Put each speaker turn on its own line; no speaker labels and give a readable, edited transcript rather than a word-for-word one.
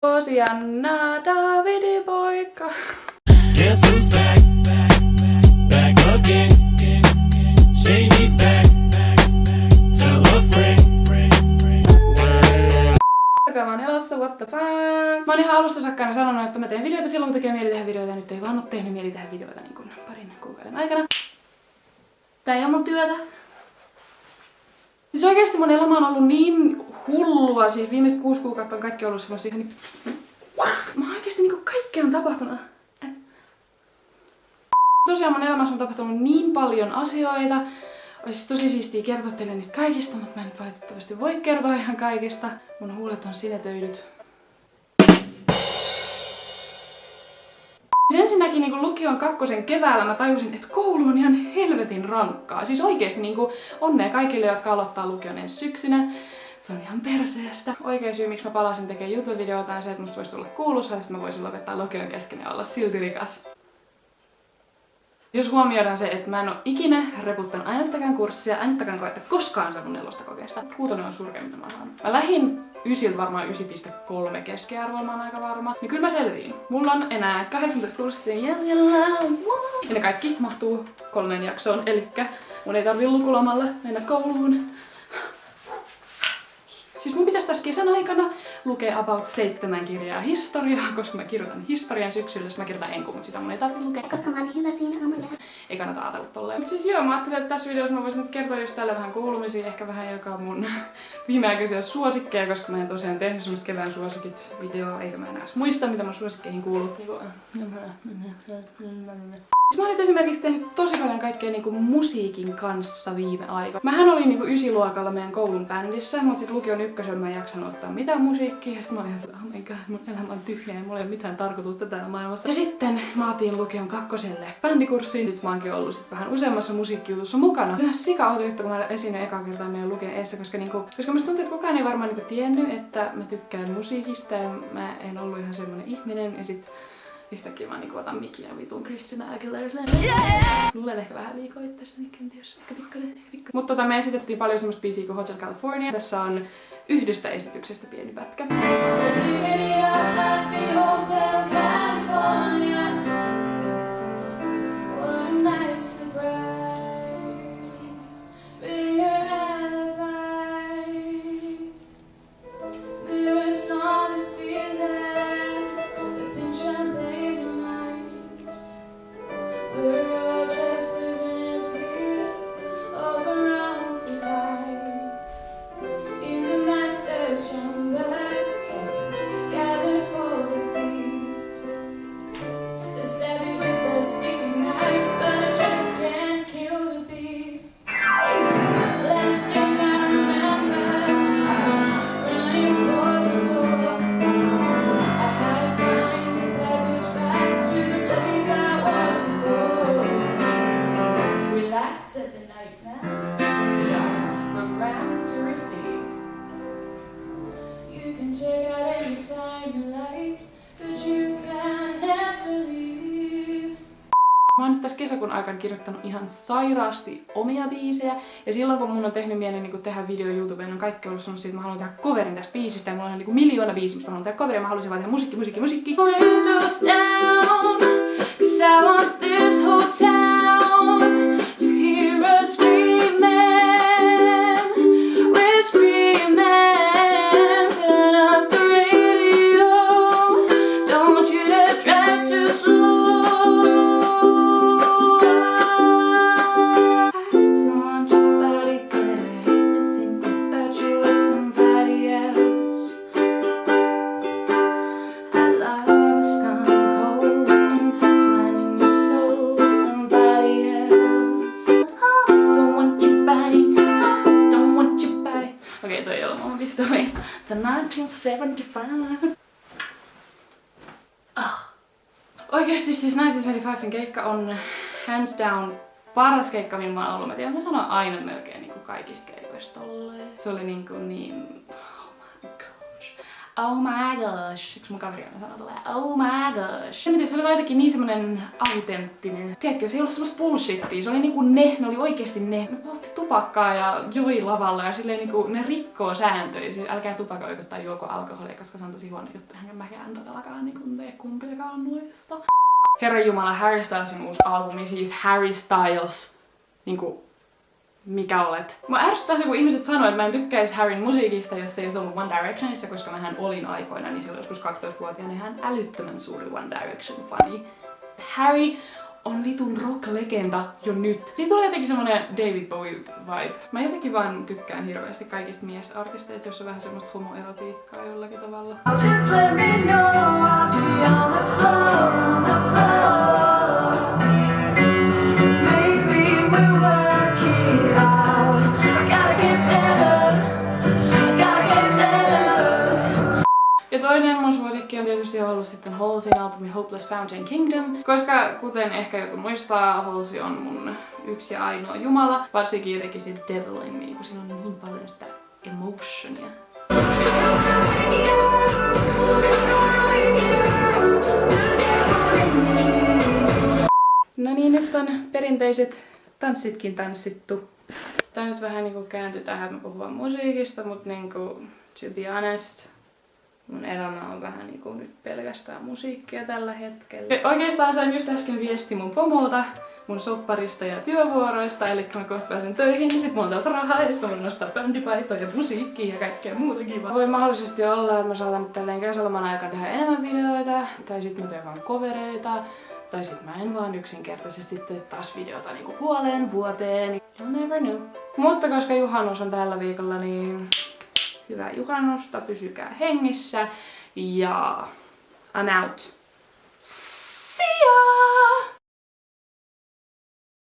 Janna Davidi poika.
Guess who's back? Back again. Shady's back. Tell a friend.
Mä oon elossa, what the fuck? Mä oon ihan alusta saakka sanonut, että mä teen videoita silloin kun tekee mieli tehdä videoita, ja nyt ei vaan oo tehnyt mieli tehdä videoita niin kuin parin kuukauden aikana. Tää ei oo mun työtä. Siis oikeesti mun elämä on ollut niin hullua, siis viimeiset 6 kuukautta on kaikki ollut semmosia niin... Mä oikeesti niinku kaikkea on tapahtunut. Tosiaan mun elämässä on tapahtunut niin paljon asioita. Olisi tosi siistiä kertoa teille niistä kaikista, mutta mä en nyt valitettavasti voi kertoa ihan kaikista. Mun huulet on sinetöidyt. Ensinnäkin niin lukion 2. keväällä mä tajusin, että koulu on ihan helvetin rankkaa. Siis oikeesti niin onnea kaikille, jotka aloittaa lukion ensi syksynä. Se on ihan perseestä. Oikea syy, miksi mä palasin tekemään YouTube-videota, on se, että musta voisi tulla kuuluisa ja sit mä voisin lopettaa lukion kesken ja olla silti rikas. Jos huomioidaan se, että mä en oo ikinä reputtanut ainuttakaan kurssia, ainuttakaan koetta koskaan saanut 4 kokeesta. 6 on surkein, mitä mä oon saanut. Mä lähdin 9 varmaan 9,3 keskiarvoa, mä oon aika varma. Niin kyllä mä selviin. Mulla on enää 18 kurssia jäljellä. Ja ne kaikki mahtuu 3 jaksoon, elikkä mun ei tarvii lukulomalla mennä kouluun. Siis mun pitäisi tässä kesän aikana lukea about 7 kirjaa historiaa, koska mä kirjoitan historian syksyllä, jos mä kirjoitan enku, mutta sitä mun ei tarvitse lukea.
Koska mä oon niin hyvä siinä, oh my god.
Ei kannata ajatella tolleen. Mut siis joo, mä ajattelin, että tässä videossa mä voisin nyt kertoa just tälle vähän kuulumisia, ehkä vähän jakaa mun viimeaikaisia suosikkeja, koska mä en tosiaan tehnyt semmoista kevään suosikit videoa, eikä mä enää muista, mitä mun suosikkeihin kuuluu. Mä oon nyt esimerkiksi tehnyt tosi paljon kaikkea niinku musiikin kanssa viime aikoina. Mähän olin niinku 9-luokalla meidän koulun bändissä, mutta sit lukion 1. mä en jaksanut ottaa mitään musiikkia. Ja sit mä olin ihan oh my god, mun elämä on tyhjä ja mulla ei ole mitään tarkoitusta täällä maailmassa. Ja sitten mä otin lukion 2. bändikurssiin. Nyt mä oonkin ollut sit vähän useammassa musiikkijutussa mukana. Ihan sika-odotettu, kun mä esiinnyin ekaa kertaa meidän lukion eessä, koska musta tuntuu, että kukaan ei varmaan niinku tiennyt, että mä tykkään musiikista ja mä en ollut ihan semmonen ihminen. Ja sit yhtäkkiä mä niinku otan mikin ja vitun Christina Aguilera. Luulen ehkä vähän liikaa itsestäni, kenties. Ehkä pikkainen. Mutta me esitettiin paljon semmoista biisiä kuin Hotel California. Tässä on yhdestä esityksestä pieni pätkä. Mä oon nyt tässä kesäkuun aikana kirjoittanut ihan sairaasti omia biisejä. Ja silloin kun mun on tehnyt mieli niin tehdä video YouTubeen, on kaikki ollut semmosia, että mä haluan tehdä coverin tästä biisistä. Ja mulla on niin miljoona biisiä, mistä mä haluan tehdä coveria. Ja mä haluaisin vaan tehdä musiikki. Windows down, 'cause I want this whole town to hear us screaming. We're screaming. Turn up the radio. Don't want you to drive too slow. Okei, toi ei ole mun pistoli. The 1975. Oikeesti siis 1975 keikka on hands down paras keikka, millä mä oon ollut. Mä tiedän, mä sanon aina melkein niinku kaikista keikoista tolleen. Se oli niinku niin... Oh my gosh. oh my gosh. Yksi mun kaveri aina sanoo tulee, oh my gosh. Se oli vaan jotenkin niin semmonen autenttinen. Tiedätkö, se ei ollut semmoista bullshittia, se oli niinku ne oli oikeesti ne. Ne poltti tupakkaa ja joi lavalla ja silleen niinku ne rikkoo sääntöjä. Siis älkää tupakoiko tai juoko alkoholia, koska se on tosi huono juttu. Enkä mäkään todellakaan niinku tee kumpiakaan noista. Herranjumala, Harry Stylesin uusi albumi, siis Harry Styles, niinku, mikä olet? Mä ärsyttää se, kun ihmiset sanoo, että mä en tykkäisi Harryn musiikista, jos se ei olisi ollut One Directionissa, koska mähän olin aikoina, niin silloin joskus 12-vuotiaana ihan älyttömän suuri One Direction-fani. Harry on vitun rock-legenda jo nyt. Siitä tulee jotenkin semmonen David Bowie-vibe. Mä jotenkin vaan tykkään hirveästi kaikista miesartisteista, jos on vähän semmoista homoerotiikkaa jollakin tavalla.
Just let me know I'll be on the floor, on the floor. Maybe we'll work it out. I gotta get better. I gotta get better.
Ja toinen mun suosikki on tietysti ollut sitten Halseyn albumi Hopeless Fountain Kingdom, koska kuten ehkä joku muistaa, Halsey on mun yksi ja ainoa jumala, varsinkin jotenkin se Devil in Me, kun siinä on niin paljon sitä emotionia. No niin, nyt on perinteiset tanssitkin tanssittu. Tää nyt vähän niinku kääntyi tähän, että mä puhun vaan musiikista, mut niinku, to be honest, mun elämä on vähän niinku nyt pelkästään musiikkia tällä hetkellä. Oikeastaan sain just äsken viesti mun pomolta, mun sopparista ja työvuoroista, eli mä kohta pääsen töihin, niin sit mulla on taas rahaa ja sit mä voin nostaa bändipaitoja ja musiikkia ja kaikkea muuta kivaa. Voi mahdollisesti olla, että mä saatan nyt tälleen kesäloman aikaan tehdä enemmän videoita, tai sit mä teen vaan covereita, tai sit mä en vaan yksinkertaisesti tee taas videota niinku puoleen vuoteen. You'll never know. Mutta koska juhannus on tällä viikolla, niin hyvää juhannusta, pysykää hengissä ja I'm out. See ya!